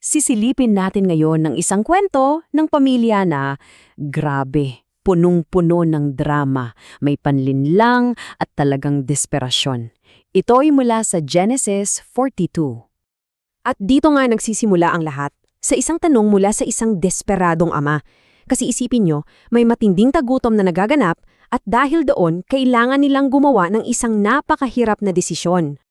Sisilipin natin ngayon ng isang kwento ng pamilya na, grabe, punong-puno ng drama, may panlinlang at talagang desperasyon. Ito'y mula sa Genesis 42. At dito nga nagsisimula ang lahat, sa isang tanong mula sa isang desperadong ama. Kasi isipin nyo, may matinding tagutom na nagaganap at dahil doon, kailangan nilang gumawa ng isang napakahirap na desisyon.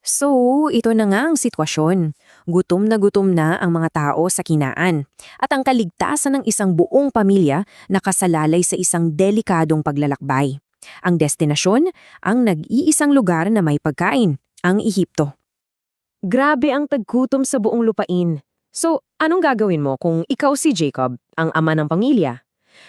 So, ito na nga ang sitwasyon. Gutom na ang mga tao sa kinaan. At ang kaligtasan ng isang buong pamilya nakasalalay sa isang delikadong paglalakbay. Ang destinasyon, ang nag-iisang lugar na may pagkain, ang Ehipto. Grabe ang taggutom sa buong lupain. So, anong gagawin mo kung ikaw si Jacob, ang ama ng pamilya?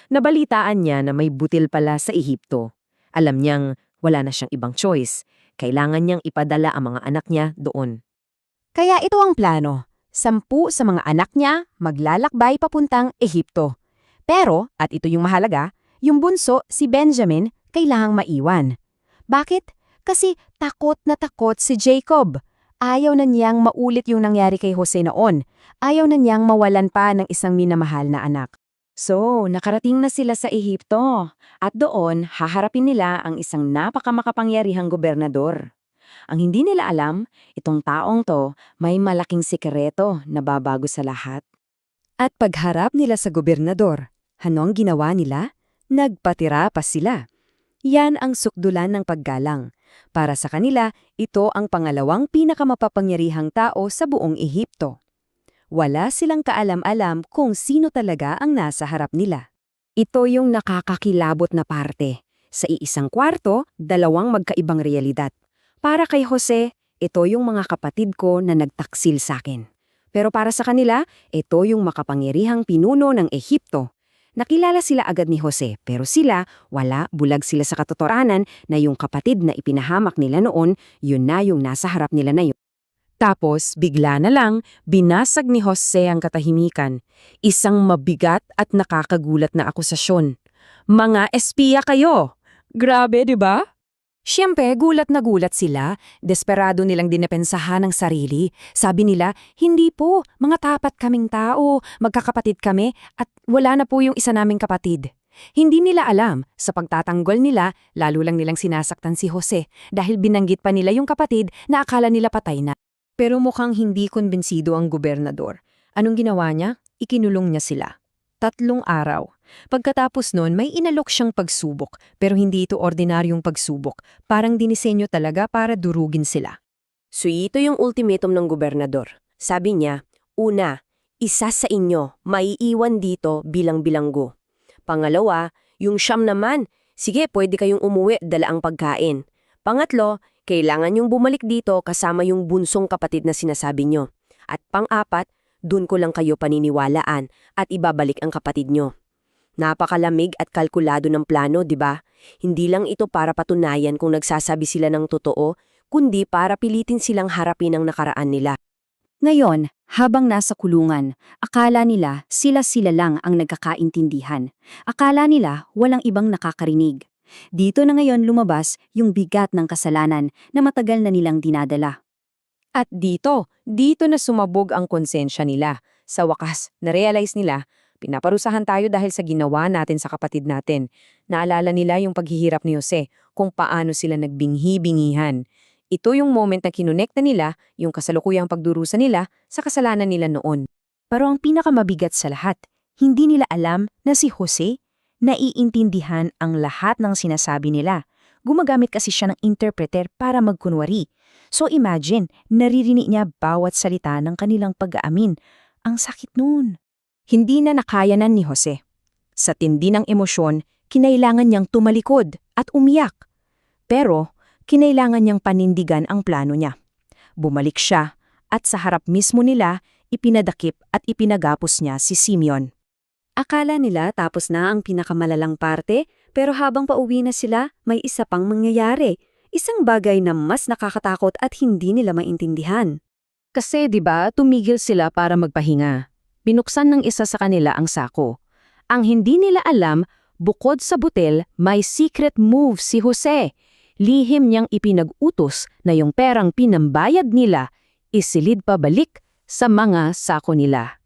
Nabalitaan niya na may butil pala sa Ehipto. Alam niyang wala na siyang ibang choice. Kailangan niyang ipadala ang mga anak niya doon. Kaya ito ang plano. 10 sa mga anak niya maglalakbay papuntang Ehipto. Pero, at ito yung mahalaga, yung bunso, si Benjamin, kailangang maiwan. Bakit? Kasi takot na takot si Jacob. Ayaw na niyang maulit yung nangyari kay Jose noon. Ayaw na niyang mawalan pa ng isang minamahal na anak. So, nakarating na sila sa Ehipto at doon haharapin nila ang isang napakamakapangyarihang gobernador. Ang hindi nila alam, itong taong to may malaking sikreto na babago sa lahat. At pagharap nila sa gobernador, anong ginawa nila? Nagpatira pa sila. Yan ang sukdulan ng paggalang. Para sa kanila, ito ang pangalawang pinakamapapangyarihang tao sa buong Ehipto. Wala silang kaalam-alam kung sino talaga ang nasa harap nila. Ito yung nakakakilabot na parte. Sa iisang kwarto, 2 magkaibang realidad. Para kay Jose, ito yung mga kapatid ko na nagtaksil sa akin. Pero para sa kanila, ito yung makapangyarihang pinuno ng Ehipto. Nakilala sila agad ni Jose, pero sila, bulag sila sa katotohanan na yung kapatid na ipinahamak nila noon, yun na yung nasa harap nila na yun. Tapos, bigla na lang, binasag ni Jose ang katahimikan. Isang mabigat at nakakagulat na akusasyon. Mga espiya kayo! Grabe, di ba? Siyempre, gulat na gulat sila. Desperado nilang dinepensahan ang sarili. Sabi nila, hindi po, mga tapat kaming tao, magkakapatid kami, at wala na po yung isa naming kapatid. Hindi nila alam, sa pagtatanggol nila, lalo lang nilang sinasaktan si Jose dahil binanggit pa nila yung kapatid na akala nila patay na. Pero mukhang hindi kumbinsido ang gobernador. Anong ginawa niya? Ikinulong niya sila. 3 araw. Pagkatapos nun, may inalok siyang pagsubok, pero hindi ito ordinaryong pagsubok. Parang dinisenyo talaga para durugin sila. So ito yung ultimatum ng gobernador. Sabi niya, una, isa sa inyo, maiiwan dito bilang bilanggo. Pangalawa, yung 9 naman, sige pwede kayong umuwi, dala ang pagkain. Pangatlo, kailangan yung bumalik dito kasama yung bunsong kapatid na sinasabi nyo. At pang-4, dun ko lang kayo paniniwalaan at ibabalik ang kapatid nyo. Napakalamig at kalkulado ng plano, di ba? Hindi lang ito para patunayan kung nagsasabi sila ng totoo, kundi para pilitin silang harapin ang nakaraan nila. Ngayon, habang nasa kulungan, akala nila sila lang ang nagkakaintindihan. Akala nila walang ibang nakakarinig. Dito na ngayon lumabas yung bigat ng kasalanan na matagal na nilang dinadala. At dito na sumabog ang konsensya nila. Sa wakas, na-realize nila, pinaparusahan tayo dahil sa ginawa natin sa kapatid natin. Naalala nila yung paghihirap ni Jose, kung paano sila nagbinghi-bingihan. Ito yung moment na kinonekta nila yung kasalukuyang pagdurusa nila sa kasalanan nila noon. Pero ang pinakamabigat sa lahat, hindi nila alam na si Jose naiintindihan ang lahat ng sinasabi nila. Gumagamit kasi siya ng interpreter para magkunwari. So imagine, naririnig niya bawat salita ng kanilang pag-aamin. Ang sakit nun. Hindi na nakayanan ni Jose. Sa tindi ng emosyon, kinailangan niyang tumalikod at umiyak. Pero, kinailangan niyang panindigan ang plano niya. Bumalik siya at sa harap mismo nila, ipinadakip at ipinagapos niya si Simeon. Akala nila tapos na ang pinakamalalang parte, pero habang pauwi na sila, may isa pang mangyayari. Isang bagay na mas nakakatakot at hindi nila maintindihan. Kasi 'di ba, tumigil sila para magpahinga. Binuksan ng isa sa kanila ang sako. Ang hindi nila alam, bukod sa butil, may secret move si Jose. Lihim niyang ipinag-utos na yung perang pinambayad nila, isilid pabalik sa mga sako nila.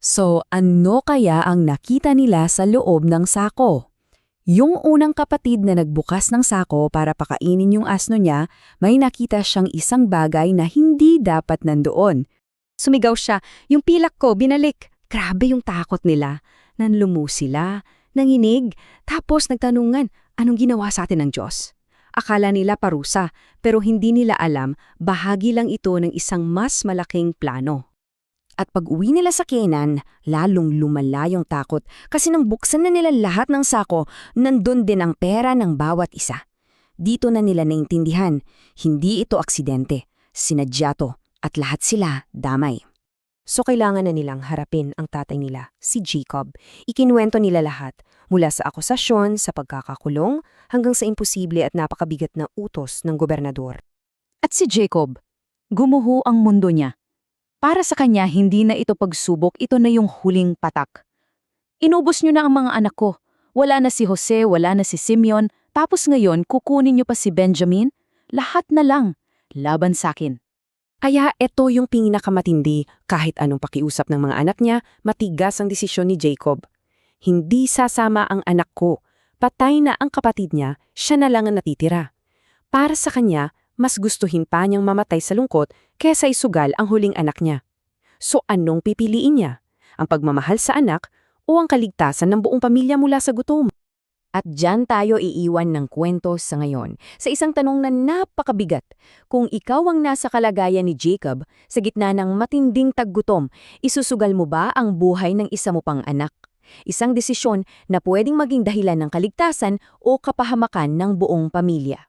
So, ano kaya ang nakita nila sa loob ng sako? Yung unang kapatid na nagbukas ng sako para pakainin yung asno niya, may nakita siyang isang bagay na hindi dapat nandoon. Sumigaw siya, "Yung pilak ko, binalik!" Grabe yung takot nila. Nanlumo sila, nanginig, tapos nagtanungan, anong ginawa sa atin ng Diyos? Akala nila parusa, pero hindi nila alam, bahagi lang ito ng isang mas malaking plano. At pag-uwi nila sa Canaan, lalong lumala yung takot kasi nang buksan na nila lahat ng sako, nandun din ang pera ng bawat isa. Dito na nila naintindihan, hindi ito aksidente, sinadya to, at lahat sila damay. So kailangan na nilang harapin ang tatay nila, si Jacob. Ikinuwento nila lahat, mula sa akusasyon, sa pagkakakulong, hanggang sa imposible at napakabigat na utos ng gobernador. At si Jacob, gumuho ang mundo niya. Para sa kanya, hindi na ito pagsubok, ito na yung huling patak. Inubos niyo na ang mga anak ko. Wala na si Jose, wala na si Simeon, tapos ngayon kukunin niyo pa si Benjamin? Lahat na lang, laban sakin. Kaya ito yung pinakamatindi, kahit anong pakiusap ng mga anak niya, matigas ang desisyon ni Jacob. Hindi sasama ang anak ko, patay na ang kapatid niya, siya na lang ang natitira. Para sa kanya, mas gustuhin pa niyang mamatay sa lungkot kaysa isugal ang huling anak niya. So anong pipiliin niya? Ang pagmamahal sa anak o ang kaligtasan ng buong pamilya mula sa gutom? At dyan tayo iiwan ng kwento sa ngayon, sa isang tanong na napakabigat. Kung ikaw ang nasa kalagayan ni Jacob, sa gitna ng matinding taggutom, isusugal mo ba ang buhay ng isa mo pang anak? Isang desisyon na pwedeng maging dahilan ng kaligtasan o kapahamakan ng buong pamilya.